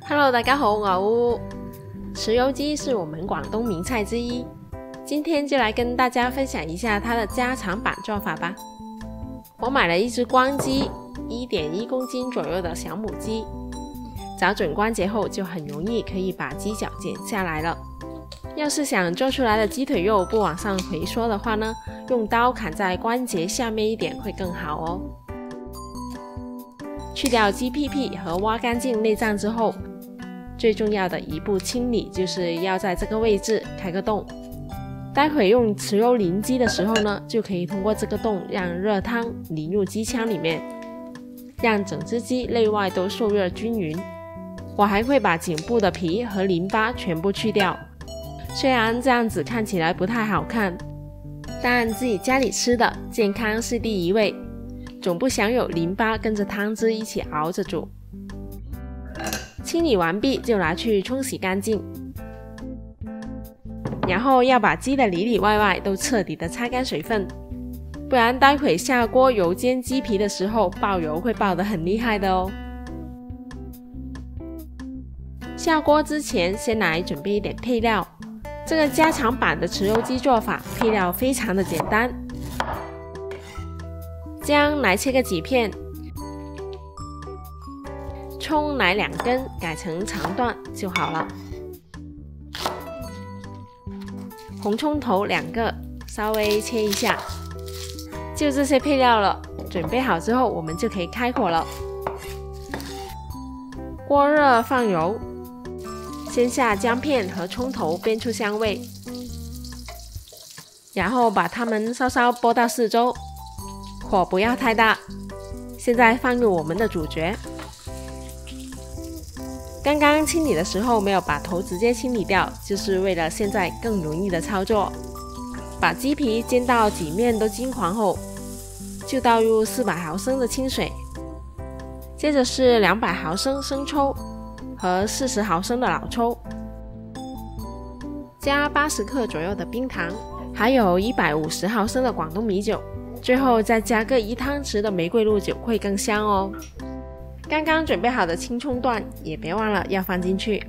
Hello， 大家好，我係烏。豉油雞是我們廣東名菜之一，今天就來跟大家分享一下它的家常版做法吧。我買了一隻光雞 1.1 公斤左右的小母雞，找準關節後就很容易可以把雞腳剪下來了。要是想做出來的雞腿肉不往上回縮的話呢，用刀砍在關節下面一點會更好哦。去掉雞屁屁和挖乾淨內臟之後，最重要的一步清理就是要在這個位置開個洞。待會用豉油淋雞的時候呢，就可以通過這個洞讓熱湯淋入雞腔裡面，讓整隻雞內外都受熱均勻。我還會把頸部的皮和淋巴全部去掉，雖然這樣子看起來不太好看，但自己家裡吃的健康是第一位，總不想有淋巴跟着湯汁一起熬着煮。清理完畢就拿去沖洗乾淨，然後要把雞的裡裡外外都徹底的擦乾水分，不然待會下鍋油煎雞皮的時候爆油會爆得很厲害的哦。下鍋之前先來準備一點配料，這個家常版的豉油雞做法配料非常的簡單，薑來切個幾片，蔥來2根改成長段就好了，紅蔥頭2個稍微切一下，就這些配料了。準備好之後我們就可以開火了。鍋熱放油，先下薑片和蔥頭煸出香味，然後把它們稍稍撥到四周，火不要太大。現在放入我們的主角。剛剛清理的時候沒有把頭直接清理掉，就是為了現在更容易的操作。把雞皮煎到幾面都金黃後，就倒入400毫升的清水，接着是200毫升生抽和40毫升的老抽，加80克左右的冰糖，還有150毫升的廣東米酒，最後再加個1湯匙的玫瑰露酒會更香哦。剛剛準備好的青蔥段也別忘了要放進去。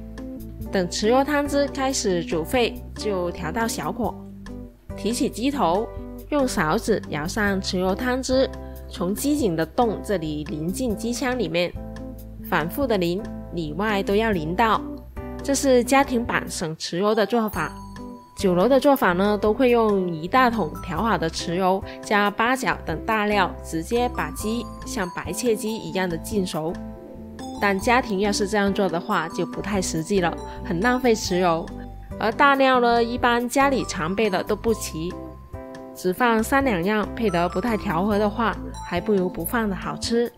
等豉油湯汁開始煮沸，就調到小火，提起雞頭，用勺子舀上豉油湯汁，從雞頸的洞這裡淋進雞腔裡面，反覆的淋，裡外都要淋到。這是家庭版省豉油的做法。酒樓的做法呢，都會用1大桶調好的豉油加八角等大料，直接把雞像白切雞一樣的浸熟。但家庭要是這樣做的話就不太實際了，很浪費豉油。而大料呢，一般家裡常備的都不齊，只放3、2樣配得不太調和的話，還不如不放的好吃。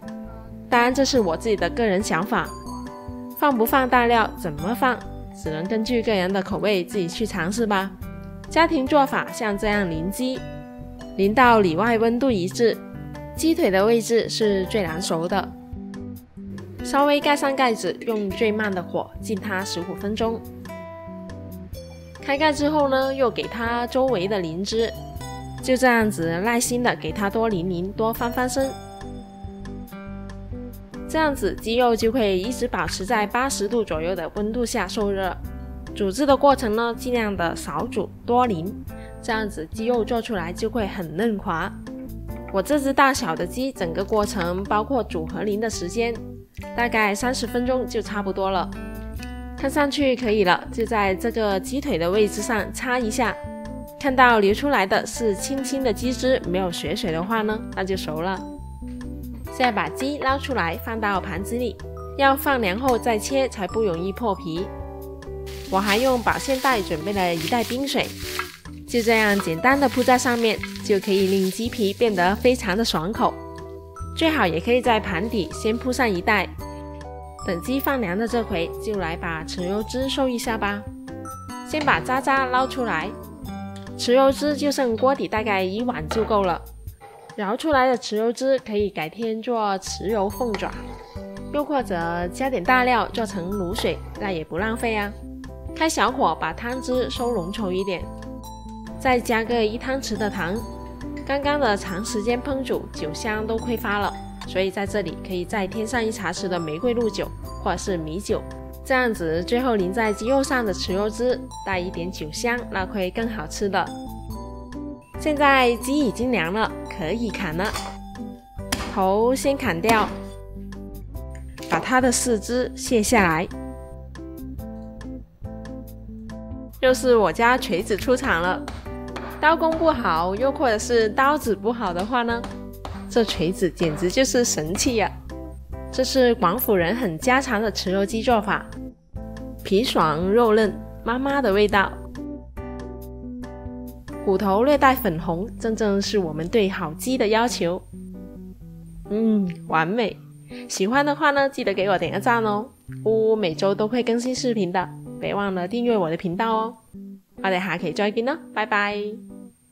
當然這是我自己的個人想法，放不放大料怎麼放只能根據個人的口味自己去嘗試吧。家庭做法像這樣淋雞，淋到裡外溫度一致，雞腿的位置是最難熟的，稍微蓋上蓋子，用最慢的火浸它15分鐘。開蓋之後呢，又給它周圍的淋汁，就這樣子耐心的給它多淋，多翻身。這樣子雞肉就會一直保持在80度左右的溫度下受熱。煮製的過程呢，盡量的少煮多淋，這樣子雞肉做出來就會很嫩滑。我這隻大小的雞整個過程包括煮和淋的時間大概30分鐘就差不多了。看上去可以了，就在這個雞腿的位置上擦一下，看到流出來的是清清的雞汁，沒有血水的話呢，那就熟了。現在把雞撈出來放到盤子裡，要放涼後再切才不容易破皮。我還用保鮮袋準備了1袋冰水，就這樣簡單的鋪在上面，就可以令雞皮變得非常的爽口。最好也可以在盤底先鋪上1袋，等雞放涼的這回就來把豉油汁收一下吧。先把渣渣撈出來，豉油汁就剩鍋底大概1碗就夠了。舀出來的豉油汁可以改天做豉油鳳爪，又或者加點大料做成滷水，那也不浪費啊。開小火把湯汁收濃稠一點，再加個1湯匙的糖。剛剛的長時間烹煮，酒香都揮發了，所以在這裡可以再添上1茶匙的玫瑰露酒或者是米酒，这样子最后淋在鸡肉上的豉油汁带一点酒香，那会更好吃的。现在鸡已经凉了，可以砍了。头先砍掉，把它的四肢卸下来。又是我家锤子出场了，刀工不好，又或者是刀子不好的话呢，这锤子简直就是神器呀！这是广府人很家常的豉油鸡做法，皮爽肉嫩，妈妈的味道。骨头略带粉红，真正是我们对好鸡的要求。完美！喜欢的话呢，记得给我点个赞哦。我每周都会更新视频的，别忘了订阅我的频道哦。我哋下期再見啦，拜拜。